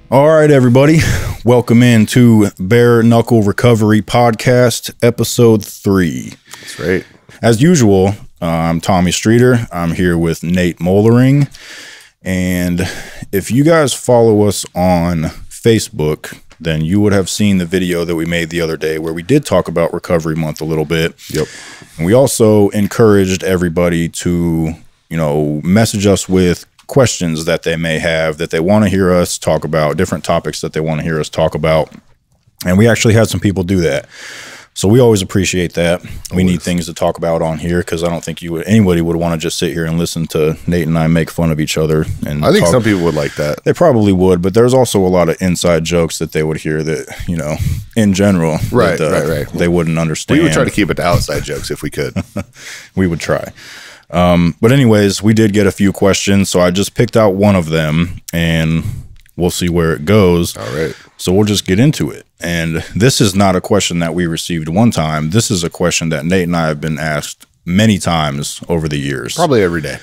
All right, everybody. Welcome into Bare Knuckle Recovery Podcast, Episode 3. That's right. As usual, I'm Tommy Streeter. I'm here with Nate Mollering. And if you guys follow us on Facebook, then you would have seen the video that we made the other day where we did talk about Recovery Month a little bit. Yep. And we also encouraged everybody to, message us with questions that they may have that they want to hear us talk about, different topics that they want to hear us talk about. And we actually had some people do that. So we always appreciate that. We need things to talk about on here because I don't think anybody would want to just sit here and listen to Nate and I make fun of each other. And I think some people would like that. They probably would, but there's also a lot of inside jokes that they would hear that, in general, right. They wouldn't understand. We would try to keep it to outside jokes if we could. We would try. But anyways, we did get a few questions, so I just picked out one of them and we'll see where it goes. All right. So we'll just get into it. And this is not a question that we received one time. This is a question that Nate and I have been asked many times over the years. Probably every day.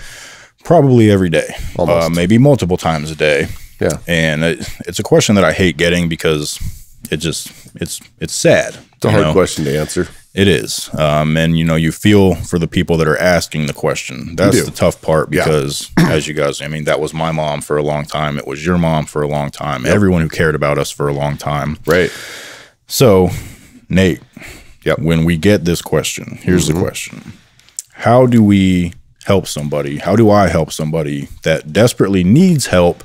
Almost. Maybe multiple times a day. Yeah. And it's a question that I hate getting because it's sad. It's a hard question to answer. It is. And, you feel for the people that are asking the question. That's the tough part because, as you guys, that was my mom for a long time. It was your mom for a long time. Yep. Everyone who cared about us for a long time. Right. So, Nate, when we get this question, here's the question. How do we help somebody? How do I help somebody that desperately needs help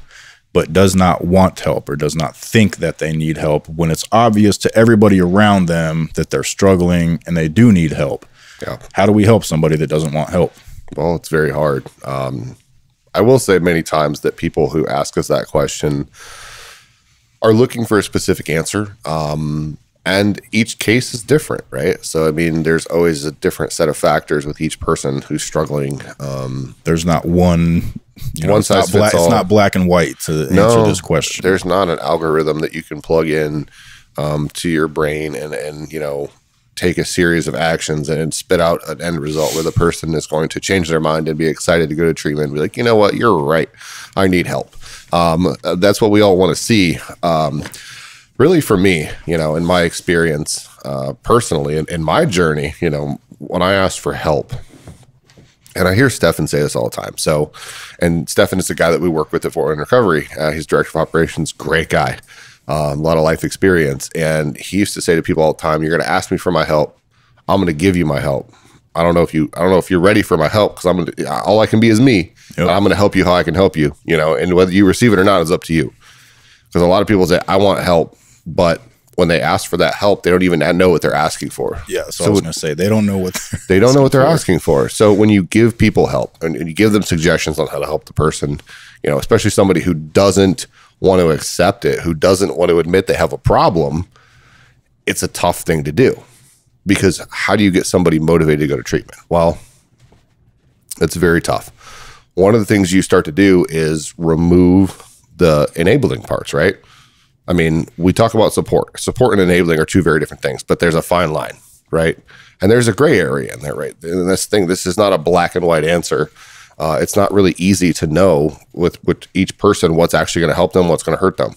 but does not want help or does not think that they need help when it's obvious to everybody around them that they're struggling and they do need help? Yeah. How do we help somebody that doesn't want help? Well, it's very hard. I will say many times that people who ask us that question are looking for a specific answer. And each case is different, right? So, there's always a different set of factors with each person who's struggling. There's not one... one size fits all. It's not black and white to answer this question. There's not an algorithm that you can plug in to your brain and take a series of actions and spit out an end result where the person is going to change their mind and be excited to go to treatment and be like, you know what, you're right. I need help. That's what we all want to see. Really, for me, in my experience, personally, in my journey, when I asked for help, and I hear Stefan say this all the time. So, and Stefan is the guy that we work with at Fort Wayne Recovery. He's director of operations, great guy, a lot of life experience. And he used to say to people all the time, "You're going to ask me for my help. I'm going to give you my help. I don't know if you're ready for my help because all I can be is me. Yep. But I'm going to help you how I can help you. And whether you receive it or not is up to you. Because a lot of people say, I want help, but when they ask for that help, they don't even know what they're asking for. Yeah, so I was going to say, they don't know what they're asking for. So when you give people help and you give them suggestions on how to help the person, especially somebody who doesn't want to accept it, who doesn't want to admit they have a problem, it's a tough thing to do because how do you get somebody motivated to go to treatment? Well, it's very tough. One of the things you start to do is remove the enabling parts, right? We talk about support. Support and enabling are two very different things, but there's a fine line, right? And there's a gray area in there, right? And this is not a black and white answer. It's not really easy to know with each person what's actually going to help them, what's going to hurt them.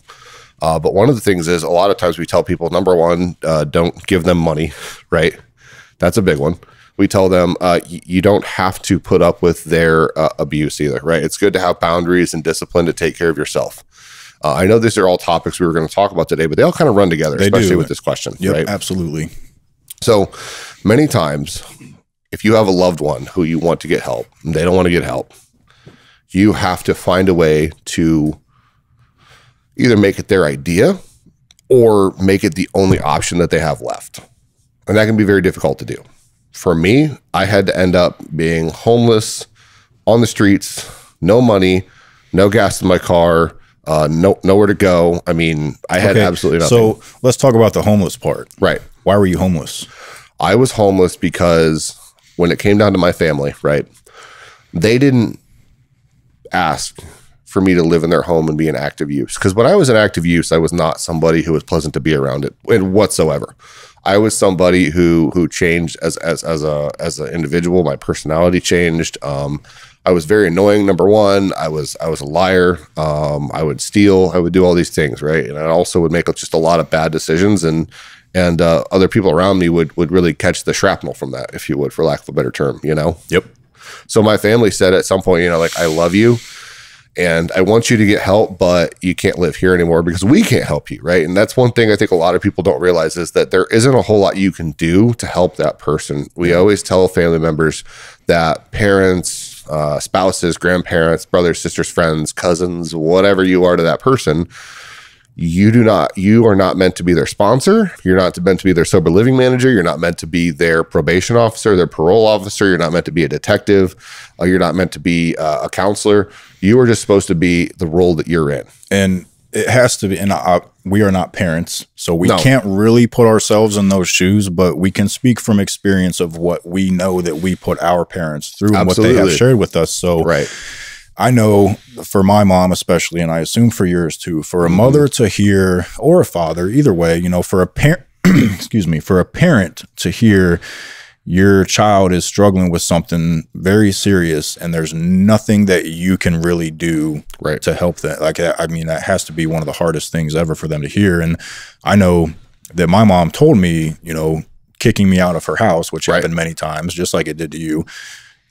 But one of the things is a lot of times we tell people, number one, don't give them money, right? That's a big one. We tell them you don't have to put up with their abuse either, right? It's good to have boundaries and discipline to take care of yourself. I know these are all topics we were going to talk about today, but they all kind of run together, especially with this question. Yep, right? Absolutely. So many times, if you have a loved one who you want to get help, and they don't want to get help, you have to find a way to either make it their idea or make it the only option that they have left. And that can be very difficult to do. For me, I had to end up being homeless on the streets, no money, no gas in my car, nowhere to go. I had absolutely nothing. So let's talk about the homeless part. Right. Why were you homeless? I was homeless because when it came down to my family, right, they didn't ask for me to live in their home and be in active use. Because when I was in active use, I was not somebody who was pleasant to be around it whatsoever. I was somebody who changed as an individual. My personality changed. I was very annoying. Number one, I was a liar. I would steal. I would do all these things, right? And I also would make just a lot of bad decisions, and other people around me would really catch the shrapnel from that, if you would, for lack of a better term, you know? Yep. So my family said at some point, you know, like, I love you and I want you to get help, but you can't live here anymore because we can't help you, right? And that's one thing I think a lot of people don't realize, is that there isn't a whole lot you can do to help that person. We always tell family members that parents, spouses, grandparents, brothers, sisters, friends, cousins, whatever you are to that person, you are not meant to be their sponsor. You're not meant to be their sober living manager. You're not meant to be their probation officer, their parole officer. You're not meant to be a detective. You're not meant to be a counselor. You are just supposed to be the role that you're in. And it has to be, and we are not parents, so we can't really put ourselves in those shoes, but we can speak from experience of what we know that we put our parents through and what they have shared with us. So I know for my mom especially, and I assume for yours too, for a mother to hear, or a father, either way, you know, for a parent, excuse me, for a parent to hear your child is struggling with something very serious and there's nothing that you can really do to help them. Like, I mean, that has to be one of the hardest things ever for them to hear. And I know that my mom told me, you know, kicking me out of her house, which happened many times, just like it did to you.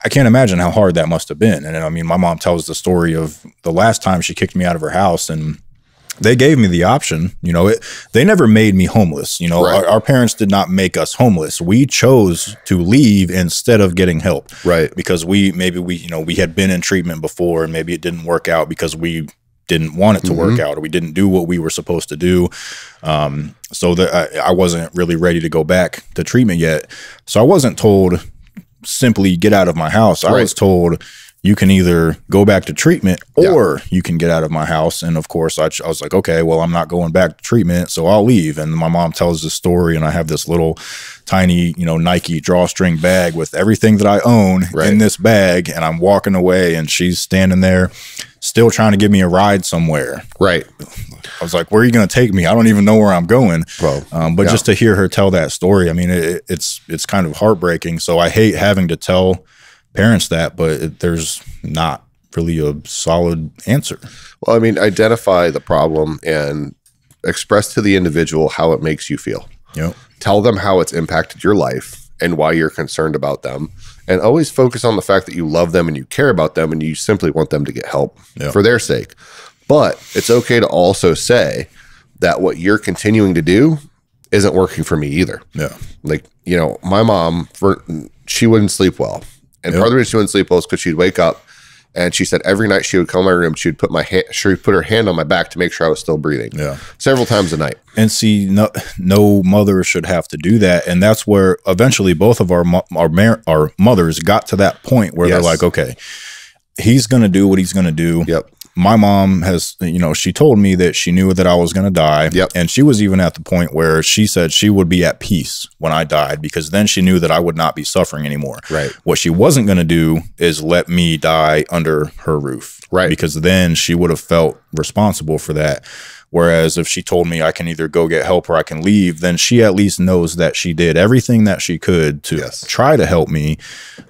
I can't imagine how hard that must have been. And I mean, my mom tells the story of the last time she kicked me out of her house, and they gave me the option. You know, they never made me homeless. You know, our parents did not make us homeless. We chose to leave instead of getting help. Right. Because we had been in treatment before, and maybe it didn't work out because we didn't want it to work out, or we didn't do what we were supposed to do. So that I wasn't really ready to go back to treatment yet. So I wasn't told simply get out of my house. I was told you can either go back to treatment or you can get out of my house. And of course I was like, okay, well, I'm not going back to treatment, so I'll leave. And my mom tells this story, and I have this little tiny, you know, Nike drawstring bag with everything that I own in this bag. And I'm walking away, and she's standing there still trying to give me a ride somewhere. Right. I was like, where are you going to take me? I don't even know where I'm going. But just to hear her tell that story, I mean, it's kind of heartbreaking. So I hate having to tell parents that, but there's not really a solid answer. Well, I mean, identify the problem and express to the individual how it makes you feel. Yep. Tell them how it's impacted your life and why you're concerned about them. And always focus on the fact that you love them and you care about them and you simply want them to get help for their sake. But it's okay to also say that what you're continuing to do isn't working for me either. Yeah. Like, you know, my mom, she wouldn't sleep well. And part of the reason she wouldn't sleep well is because she'd wake up, and she said every night she would come in my room, she'd put her hand on my back to make sure I was still breathing. Yeah. Several times a night. And see, no mother should have to do that. And that's where eventually both of our mothers got to that point where they're like, okay, he's going to do what he's going to do. Yep. My mom has, you know, she told me that she knew that I was going to die. Yep. And she was even at the point where she said she would be at peace when I died, because then she knew that I would not be suffering anymore. Right. What she wasn't going to do is let me die under her roof. Right. Because then she would have felt responsible for that. Whereas if she told me I can either go get help or I can leave, then she at least knows that she did everything that she could to try to help me.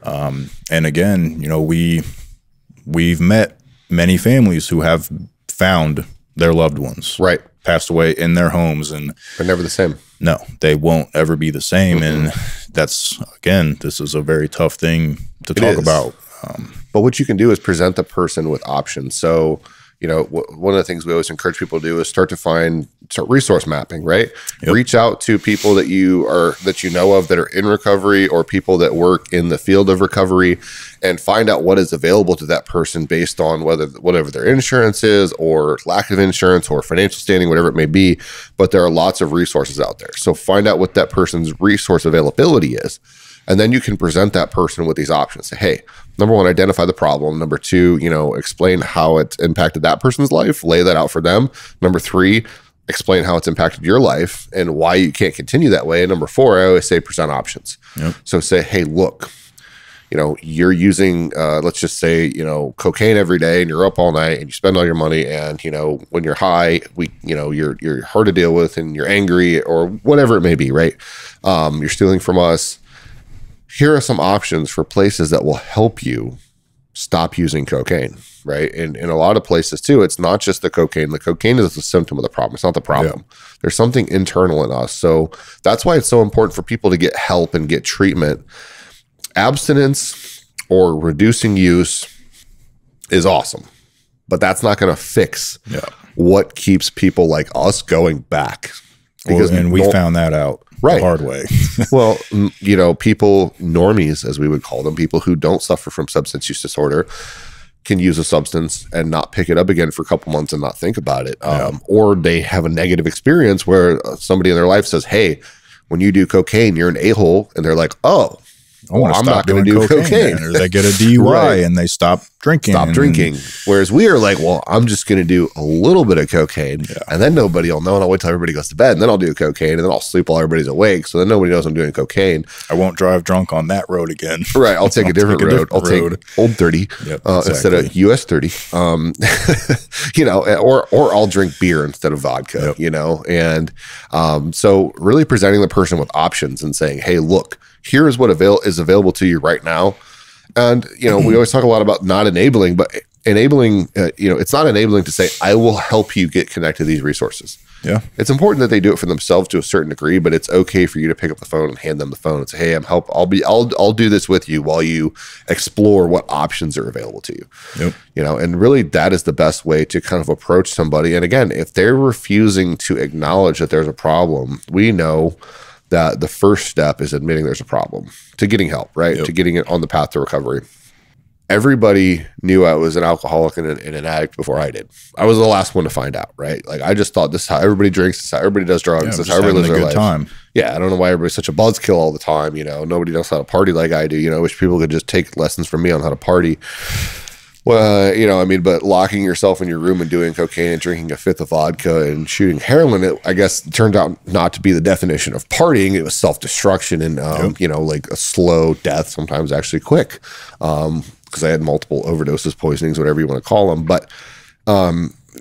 And again, you know, we've met many families who have found their loved ones passed away in their homes, and they're never the same. No, they won't ever be the same. And that's, again, this is a very tough thing to talk about. But what you can do is present the person with options. So, you know, one of the things we always encourage people to do is start resource mapping, right? Yep. Reach out to people that you know of that are in recovery, or people that work in the field of recovery, and find out what is available to that person based on whatever their insurance is, or lack of insurance, or financial standing, whatever it may be. But there are lots of resources out there. So find out what that person's resource availability is. And then you can present that person with these options. Say, hey, number one, identify the problem. Number two, you know, explain how it's impacted that person's life. Lay that out for them. Number three, explain how it's impacted your life and why you can't continue that way. And number four, I always say present options. Yep. So say, hey, look, you know, you're using, let's just say, you know, cocaine every day, and you're up all night and you spend all your money. And, you know, when you're high, you're hard to deal with, and you're angry, or whatever it may be, right? You're stealing from us. Here are some options for places that will help you stop using cocaine, right? And in a lot of places too, it's not just the cocaine. The cocaine is a symptom of the problem. It's not the problem. Yeah. There's something internal in us. So that's why it's so important for people to get help and get treatment. Abstinence or reducing use is awesome, but that's not going to fix what keeps people like us going back. Because we found that out the hard way. Well, you know, people, normies, as we would call them, people who don't suffer from substance use disorder can use a substance and not pick it up again for a couple months and not think about it. Or they have a negative experience where somebody in their life says, hey, when you do cocaine, you're an a-hole. And they're like, oh, I'm not going to do cocaine. Or they get a DUI and they stop drinking. Whereas we are like, well, I'm just going to do a little bit of cocaine and then nobody will know. And I'll wait till everybody goes to bed and then I'll do cocaine and then I'll sleep while everybody's awake. So then nobody knows I'm doing cocaine. I won't drive drunk on that road again. Right. I'll take a different road. I'll take Old 30 instead of US 30. You know, or I'll drink beer instead of vodka, you know? And so really presenting the person with options and saying, hey, look, here is what is available to you right now. And, you know, we always talk a lot about not enabling, but enabling, you know, it's not enabling to say, I will help you get connected to these resources. Yeah. It's important that they do it for themselves to a certain degree, but it's okay for you to pick up the phone and hand them the phone and say, hey, I'll do this with you while you explore what options are available to you. Yep. You know, and really that is the best way to kind of approach somebody. And again, if they're refusing to acknowledge that there's a problem, we know that the first step is admitting there's a problem, to getting help, right? To getting it on the path to recovery. Everybody knew I was an alcoholic and an addict before I did. I was the last one to find out, right? Like I just thought this is how everybody drinks, this is how everybody does drugs, this is how everybody lives their life. Time. Yeah, I don't know why everybody's such a buzzkill all the time. You know, nobody knows how to party like I do. You know, I wish people could just take lessons from me on how to party. Well, you know, I mean, but locking yourself in your room and doing cocaine and drinking a fifth of vodka and shooting heroin, it, I guess, turned out not to be the definition of partying. It was self-destruction and, you know, like a slow death, sometimes actually quick, because I had multiple overdoses, poisonings, whatever you want to call them. But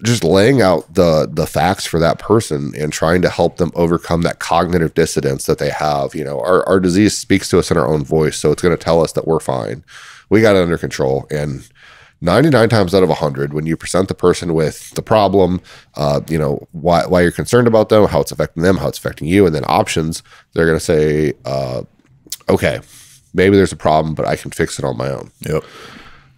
just laying out the facts for that person and trying to help them overcome that cognitive dissonance that they have. You know, our disease speaks to us in our own voice, so it's going to tell us that we're fine. We got it under control. And 99 times out of 100, when you present the person with the problem, you know, why you're concerned about them, how it's affecting them, how it's affecting you, and then options, they're going to say, okay, maybe there's a problem, but I can fix it on my own. Yep.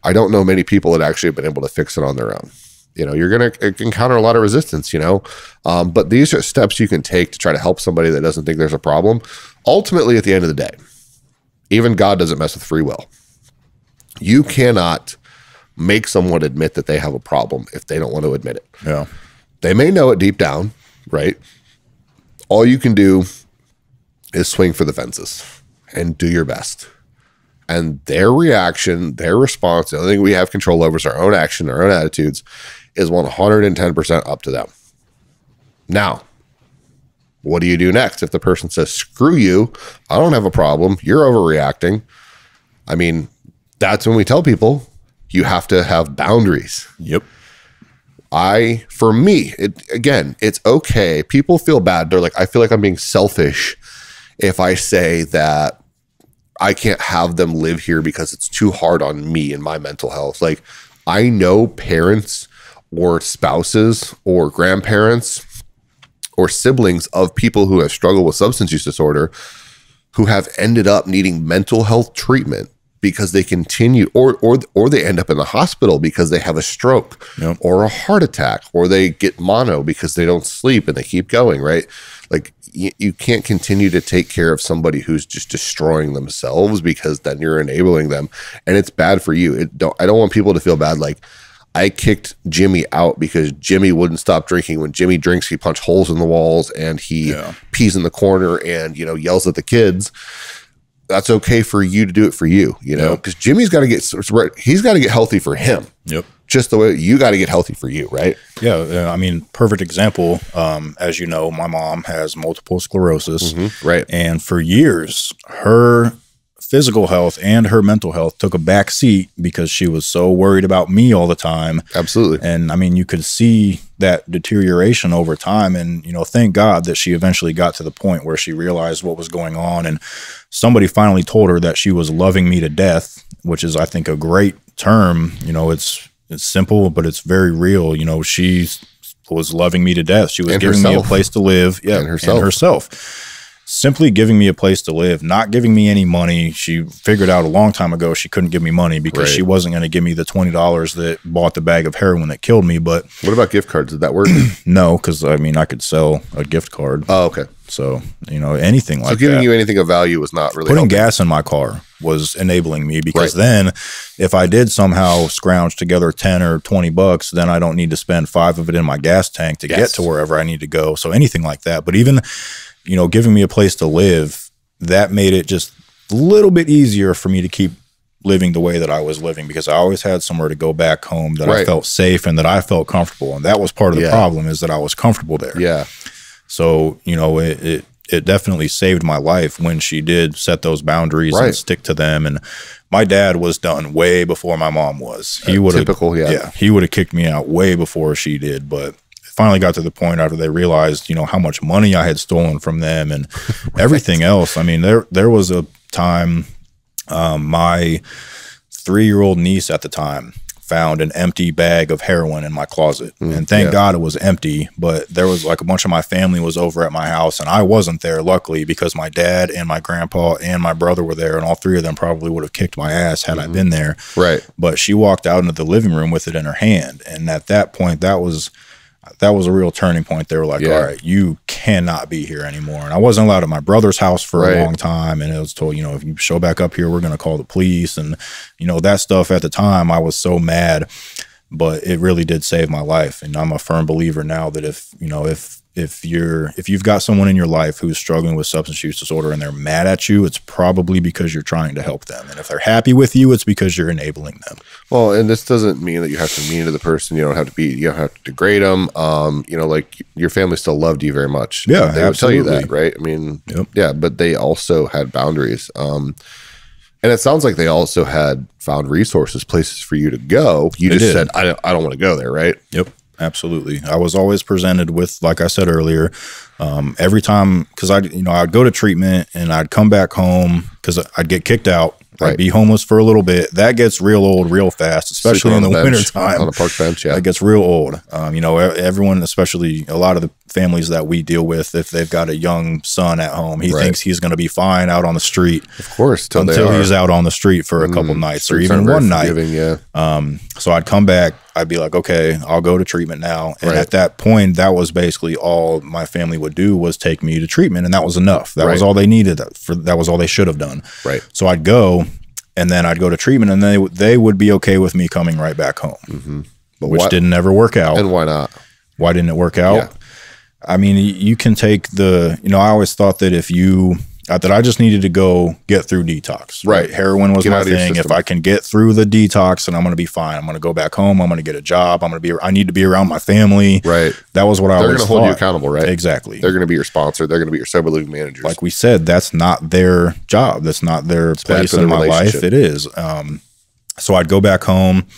I don't know many people that actually have been able to fix it on their own. You know, you're going to encounter a lot of resistance, you know, but these are steps you can take to try to help somebody that doesn't think there's a problem. Ultimately, at the end of the day, even God doesn't mess with free will. You cannot make someone admit that they have a problem if they don't want to admit it. Yeah. They may know it deep down, right? All you can do is swing for the fences and do your best. And their reaction, their response, the only thing we have control over is our own action, our own attitudes, is 110% up to them. Now, what do you do next? If the person says, screw you, I don't have a problem, you're overreacting. I mean, that's when we tell people, you have to have boundaries. Yep. For me, again, it's okay. People feel bad. They're like, I feel like I'm being selfish if I say that I can't have them live here because it's too hard on me and my mental health. Like, I know parents or spouses or grandparents or siblings of people who have struggled with substance use disorder who have ended up needing mental health treatment because they continue, or they end up in the hospital because they have a stroke or a heart attack, or they get mono because they don't sleep and they keep going, right? Like you can't continue to take care of somebody who's just destroying themselves, because then you're enabling them, and it's bad for you. I don't want people to feel bad. Like, I kicked Jimmy out because Jimmy wouldn't stop drinking. When Jimmy drinks, he punches holes in the walls and he pees in the corner and, you know, yells at the kids. That's okay for you to do it for you, you know, because Jimmy's got to he's got to get healthy for him. Yep. Just the way you got to get healthy for you, right? Yeah. I mean, perfect example. As you know, my mom has multiple sclerosis. Right. And for years, her physical health and her mental health took a back seat because she was so worried about me all the time. Absolutely. And I mean, you could see that deterioration over time. And, you know, thank God that she eventually got to the point where she realized what was going on. And somebody finally told her that she was loving me to death, which is, I think, a great term, you know, it's simple, but it's very real. You know, she was loving me to death. She was giving me a place to live. Yeah. And herself. Simply giving me a place to live, not giving me any money. She figured out a long time ago she couldn't give me money because she wasn't going to give me the $20 that bought the bag of heroin that killed me. But what about gift cards? Did that work? No, because I mean, I could sell a gift card. Oh, okay. So, you know, anything like that. So giving you anything of value was not really putting gas in my car was enabling me, because then if I did somehow scrounge together 10 or 20 bucks, then I don't need to spend 5 of it in my gas tank to get to wherever I need to go. So anything like that. But even, you know, giving me a place to live, that made it just a little bit easier for me to keep living the way that I was living, because I always had somewhere to go back home that I felt safe and that I felt comfortable. And that was part of the problem, is that I was comfortable there. Yeah. So, you know, it definitely saved my life when she did set those boundaries and stick to them. And my dad was done way before my mom was. He would have, he would have kicked me out way before she did. But finally got to the point after they realized, you know, how much money I had stolen from them and everything else. I mean, there was a time, my 3-year-old niece at the time found an empty bag of heroin in my closet. And thank God it was empty, but there was like a bunch of my family was over at my house and I wasn't there, luckily, because my dad and my grandpa and my brother were there, and all 3 of them probably would have kicked my ass had I been there. Right. But she walked out into the living room with it in her hand. And at that point, that was a real turning point. They were like, all right, you cannot be here anymore. And I wasn't allowed at my brother's house for a long time. And it was told, you know, if you show back up here, we're going to call the police. And, you know, that stuff at the time, I was so mad, but it really did save my life. And I'm a firm believer now that if, you know, if you've got someone in your life who's struggling with substance use disorder and they're mad at you, it's probably because you're trying to help them. And if they're happy with you, it's because you're enabling them. Well, and this doesn't mean that you have to be mean to the person. You don't have to degrade them. You know, like your family still loved you very much. Yeah, they would tell you that, right? I mean, yeah, but they also had boundaries. And it sounds like they also had found resources, places for you to go. You just said, I don't want to go there, right? Yep. Absolutely. I was always presented with, like I said earlier, every time, because I'd go to treatment and I'd come back home because I'd get kicked out. I'd be homeless for a little bit. That gets real old real fast, especially in the wintertime. On a park bench, That gets real old. You know, everyone, especially a lot of the families that we deal with, if they've got a young son at home, he thinks he's going to be fine out on the street. Of course. Until he's out on the street for a couple nights or even one night. So I'd come back. I'd be like, okay, I'll go to treatment now. And at that point, that was basically all my family would do, was take me to treatment. And that was enough. That was all they needed. That was all they should have done. So I'd go, and then I'd go to treatment, and they would be okay with me coming right back home, but which didn't ever work out. And why not? Why didn't it work out? Yeah. I mean, you can take I always thought that that I just needed to go get through detox. Right. Heroin was my thing. If I can get through the detox, then I'm going to be fine. I'm going to go back home. I'm going to get a job. I need to be around my family. Right. That was what I always thought. They're going to hold you accountable, right? Exactly. They're going to be your sponsor. They're going to be your sober living managers. Like we said, that's not their job. That's not their place in my life. It is. So I'd go back home.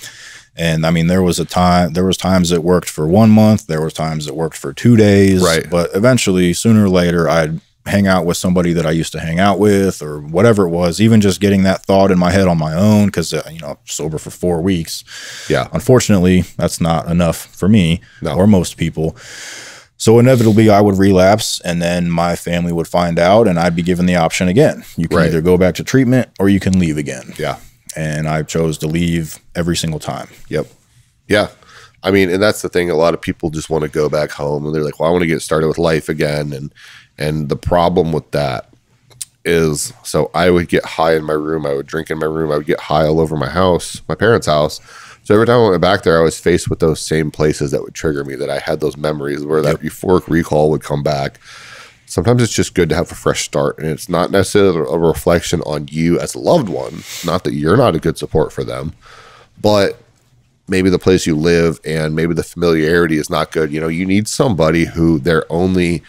And I mean, there was times it worked for 1 month. There was times it worked for 2 days. Right. But eventually, sooner or later, I'd hang out with somebody that I used to hang out with, or whatever it was, even just getting that thought in my head on my own, because, you know, sober for 4 weeks. Yeah. Unfortunately, that's not enough for me or most people. So inevitably I would relapse, and then my family would find out, and I'd be given the option again. You can either go back to treatment or you can leave again. Yeah. And I chose to leave every single time. Yep. Yeah. I mean, and that's the thing. A lot of people just want to go back home, and they're like, well, I want to get started with life again. And the problem with that is, so I would get high in my room. I would drink in my room. I would get high all over my house, my parents' house. So every time I went back there, I was faced with those same places that would trigger me, that I had those memories where that euphoric recall would come back. Sometimes it's just good to have a fresh start, and it's not necessarily a reflection on you as a loved one. Not that you're not a good support for them, but maybe the place you live and maybe the familiarity is not good. You know, you need somebody who their only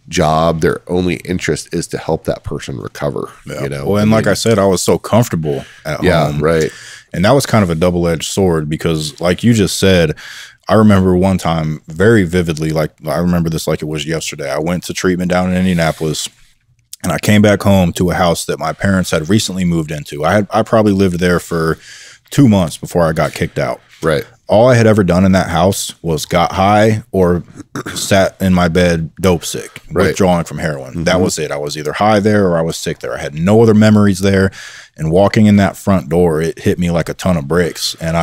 job, their only interest is to help that person recover. You know, well, and like I said, I was so comfortable at home. Yeah, right. And that was kind of a double-edged sword, because like you just said, I remember one time very vividly, like I remember this like it was yesterday. I went to treatment down in Indianapolis, and I came back home to a house that my parents had recently moved into. I probably lived there for 2 months before I got kicked out. Right. All I had ever done in that house was got high or sat in my bed dope sick, withdrawing from heroin. That was it. I was either high there or I was sick there. I had no other memories there. And walking in that front door, it hit me like a ton of bricks. And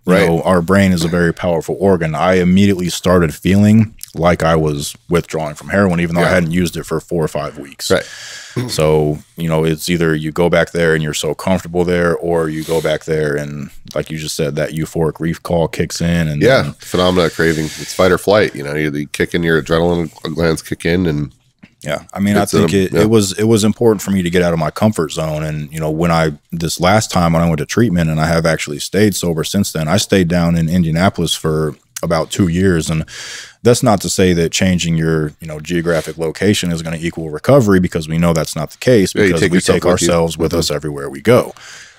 you know, our brain is a very powerful organ. I immediately started feeling like I was withdrawing from heroin, even though I hadn't used it for 4 or 5 weeks. Right. So, you know, it's either you go back there and you're so comfortable there, or you go back there and, like you just said, that euphoric recall kicks in. And then, phenomena craving. It's fight or flight. You know, you kick in, your adrenaline glands kick in, and I mean, I think it was important for me to get out of my comfort zone. And, you know, this last time when I went to treatment, and I have actually stayed sober since then, I stayed down in Indianapolis for about 2 years. And that's not to say that changing your, you know, geographic location is going to equal recovery, because we know that's not the case, because we take ourselves with us everywhere we go.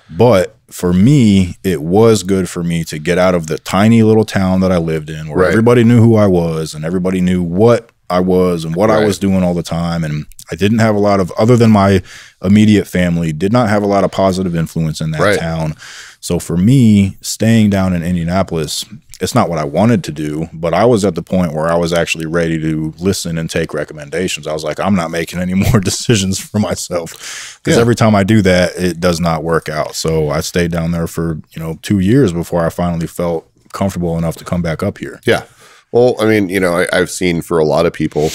But for me, it was good for me to get out of the tiny little town that I lived in, where everybody knew who I was and everybody knew what I was and what I was doing all the time. And I didn't have a lot of, other than my immediate family, did not have a lot of positive influence in that town. So for me, staying down in Indianapolis, it's not what I wanted to do, but I was at the point where I was actually ready to listen and take recommendations. I was like, I'm not making any more decisions for myself, because every time I do that, it does not work out. So I stayed down there for, you know, 2 years before I finally felt comfortable enough to come back up here. Yeah. Well, I mean, you know, I've seen for a lot of people,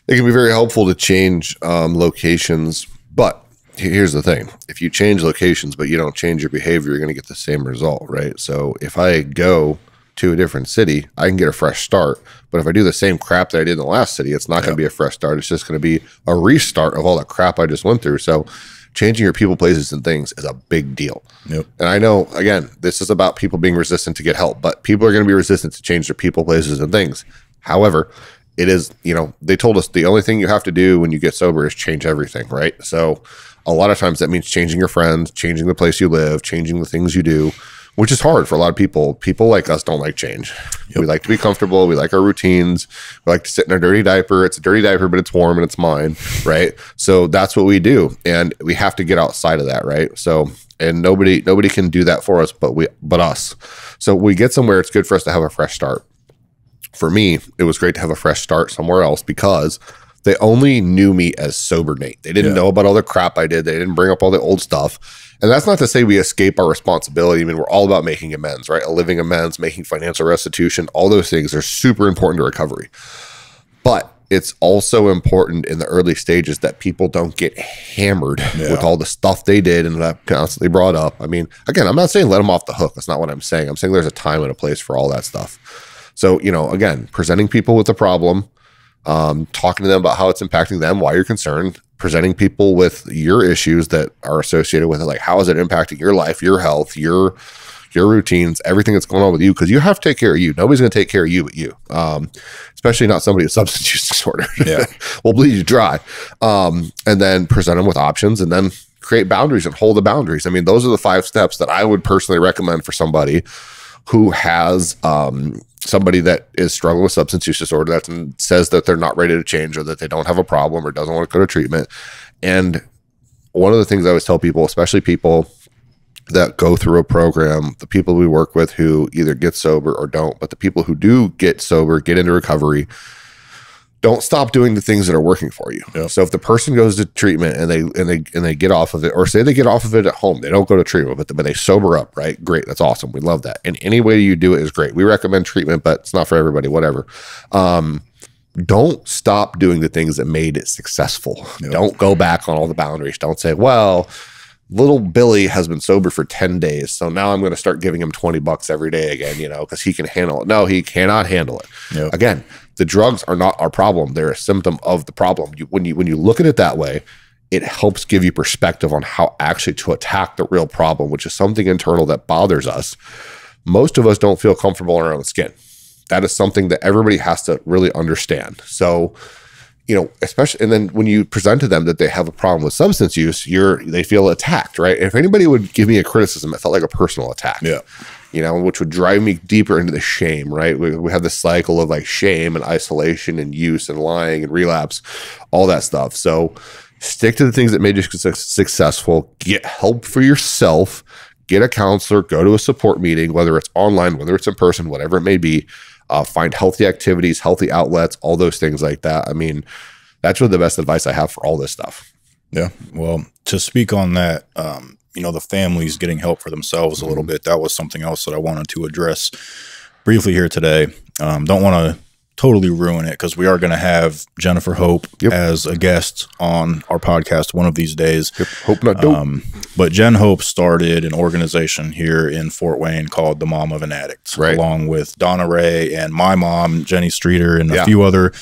it can be very helpful to change locations, but here's the thing. If you change locations, but you don't change your behavior, you're going to get the same result, right? So if I go to a different city, I can get a fresh start. But if I do the same crap that I did in the last city, it's not going to be a fresh start. It's just going to be a restart of all the crap I just went through. So changing your people, places, and things is a big deal. And I know, again, this is about people being resistant to get help, but people are going to be resistant to change their people, places, and things. However, it is, you know, they told us the only thing you have to do when you get sober is change everything, right? So a lot of times that means changing your friends, changing the place you live, changing the things you do, which is hard for a lot of people. People like us don't like change. We like to be comfortable. We like our routines. We like to sit in a dirty diaper. It's a dirty diaper, but it's warm and it's mine, right? So that's what we do. And we have to get outside of that, right? So, and nobody can do that for us but us. So we get somewhere, it's good for us to have a fresh start. For me, it was great to have a fresh start somewhere else, because they only knew me as sober Nate. They didn't know about all the crap I did. They didn't bring up all the old stuff. And that's not to say we escape our responsibility. I mean, we're all about making amends, right? A living amends, making financial restitution, all those things are super important to recovery. But it's also important in the early stages that people don't get hammered with all the stuff they did and that constantly brought up. I mean, again, I'm not saying let them off the hook. That's not what I'm saying. I'm saying there's a time and a place for all that stuff. So, you know, again, presenting people with the problem, talking to them about how it's impacting them, why you're concerned, presenting people with your issues that are associated with it, like how is it impacting your life, your health, your routines, everything that's going on with you, because you have to take care of you. Nobody's going to take care of you but you, especially not somebody with substance use disorder. Will bleed you dry. And then present them with options, and then create boundaries and hold the boundaries. I mean, those are the 5 steps that I would personally recommend for somebody who has somebody that is struggling with substance use disorder, that says that they're not ready to change, or that they don't have a problem, or doesn't want to go to treatment. And one of the things I always tell people, especially people that go through a program, the people we work with who either get sober or don't, but the people who do get sober, get into recovery, don't stop doing the things that are working for you. So if the person goes to treatment and they get off of it, or say they get off of it at home, they don't go to treatment, but they sober up, right? Great. That's awesome. We love that. And any way you do it is great. We recommend treatment, but it's not for everybody, whatever. Don't stop doing the things that made it successful. Don't go back on all the boundaries. Don't say, well, little Billy has been sober for 10 days, so now I'm going to start giving him $20 every day again, you know, because he can handle it. No, he cannot handle it. Again, the drugs are not our problem. They're a symptom of the problem. When you look at it that way, it helps give you perspective on how actually to attack the real problem, which is something internal that bothers us. Most of us don't feel comfortable in our own skin. That is something that everybody has to really understand. So, you know, especially, and then when you present to them that they have a problem with substance use, they feel attacked, right? If anybody would give me a criticism, it felt like a personal attack. You know, which would drive me deeper into the shame, right? We have this cycle of like shame and isolation and use and lying and relapse, all that stuff. So stick to the things that made you successful, get help for yourself, get a counselor, go to a support meeting, whether it's online, whether it's in person, whatever it may be. Find healthy activities, healthy outlets, all those things like that. I mean, that's really the best advice I have for all this stuff. Yeah. Well, to speak on that, the families getting help for themselves a little bit, that was something else that I wanted to address briefly here today. Don't want to totally ruin it, because we are going to have Jennifer Hope as a guest on our podcast one of these days. Hope not dope. But Jen Hope started an organization here in Fort Wayne called the Mom of an Addict, along with Donna Ray and my mom, Jenny Streeter, and a few other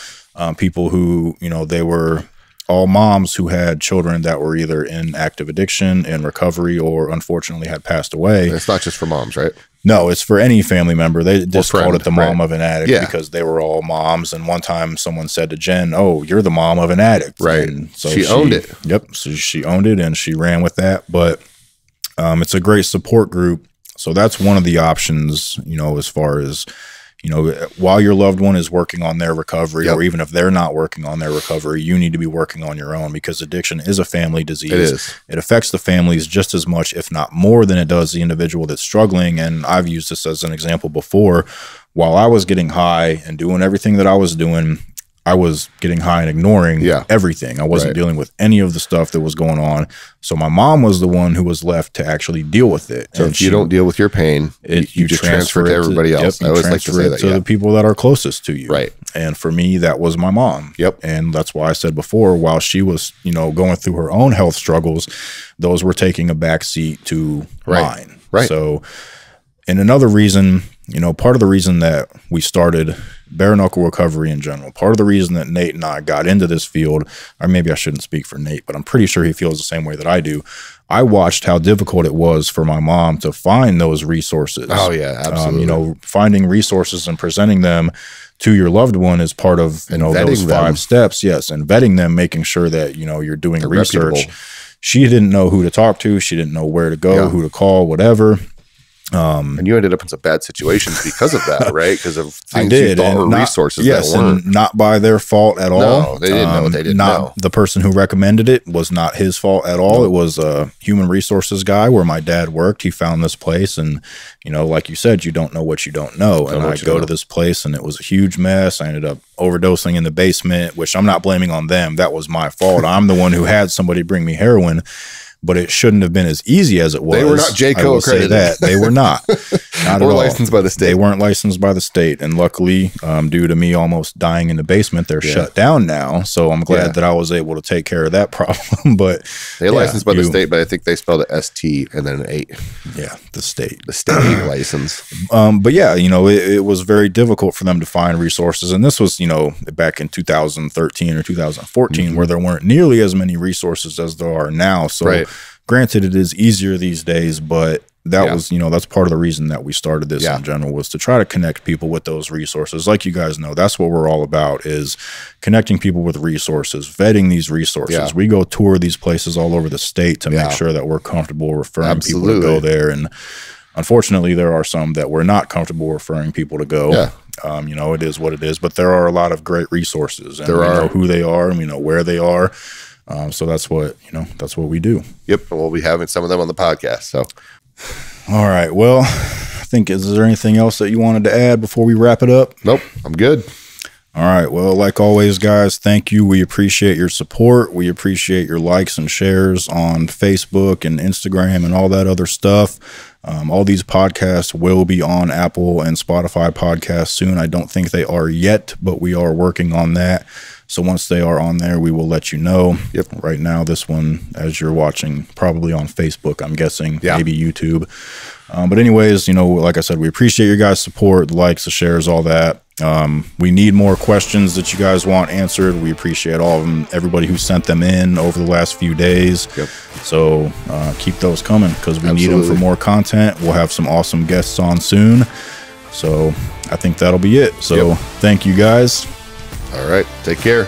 people who, they were all moms who had children that were either in active addiction, in recovery, or unfortunately had passed away. It's not just for moms, right? No, it's for any family member. They just called it the Mom of an Addict because they were all moms. And one time someone said to Jen, "Oh, you're the mom of an addict." Right. And so she owned it. Yep. So she owned it and she ran with that. But it's a great support group. So that's one of the options, as far as, while your loved one is working on their recovery, or even if they're not working on their recovery, you need to be working on your own, because addiction is a family disease. It is. It affects the families just as much, if not more, than it does the individual that's struggling. And I've used this as an example before. While I was getting high and doing everything that I was doing, I was getting high and ignoring everything. I wasn't dealing with any of the stuff that was going on. So my mom was the one who was left to actually deal with it. So if you don't deal with your pain, you just transfer it to everybody else. I always like to say that. To the people that are closest to you. Right. And for me, that was my mom. Yep. And that's why I said before, while she was, going through her own health struggles, those were taking a back seat to mine. Right. So, and another reason, part of the reason that we started bare knuckle recovery in general, part of the reason that Nate and I got into this field, or maybe I shouldn't speak for Nate, but I'm pretty sure he feels the same way that I do. I watched how difficult it was for my mom to find those resources. Oh yeah, absolutely. Finding resources and presenting them to your loved one is part of, those 5 steps. Yes. And vetting them, making sure that, you're doing research. Reputable. She didn't know who to talk to. She didn't know where to go, who to call, whatever. And you ended up in some bad situations because of that, right? Because of things you thought were resources that weren't. And not by their fault at all. No, they didn't know what they didn't know. The person who recommended it was not his fault at all. It was a human resources guy where my dad worked. He found this place, and like you said, you don't know what you don't know. And I go to this place, and it was a huge mess. I ended up overdosing in the basement, which I'm not blaming on them. That was my fault. I'm the one who had somebody bring me heroin. But it shouldn't have been as easy as it was. They were not JCO accredited. That. They were not. Not or licensed by the state. They weren't licensed by the state. And luckily, due to me almost dying in the basement, they're shut down now. So I'm glad that I was able to take care of that problem. But they licensed by the state, but I think they spelled it ST and then an 8. Yeah, the state. The state license. But yeah, it was very difficult for them to find resources. And this was, back in 2013 or 2014, where there weren't nearly as many resources as there are now. So granted, it is easier these days, but that was, that's part of the reason that we started this in general, was to try to connect people with those resources. Like you guys know, that's what we're all about, is connecting people with resources, vetting these resources. Yeah. We go tour these places all over the state to make sure that we're comfortable referring people to go there. And unfortunately, there are some that we're not comfortable referring people to go. Yeah. It is what it is, but there are a lot of great resources, and we know who they are, and we know where they are. So that's what we do. Yep. And we'll be having some of them on the podcast. So, all right. Well, I think, is there anything else that you wanted to add before we wrap it up? Nope. I'm good. All right. Well, like always, guys, thank you. We appreciate your support. We appreciate your likes and shares on Facebook and Instagram and all that other stuff. All these podcasts will be on Apple and Spotify podcasts soon. I don't think they are yet, but we are working on that. So once they are on there, we will let you know. Yep. Right now, this one, as you're watching, probably on Facebook, I'm guessing, maybe YouTube. But anyways, like I said, we appreciate your guys' support, the likes, the shares, all that. We need more questions that you guys want answered. We appreciate all of them, everybody who sent them in over the last few days. Yep. So keep those coming, because we need them for more content. We'll have some awesome guests on soon. So I think that'll be it. So thank you guys. All right. Take care.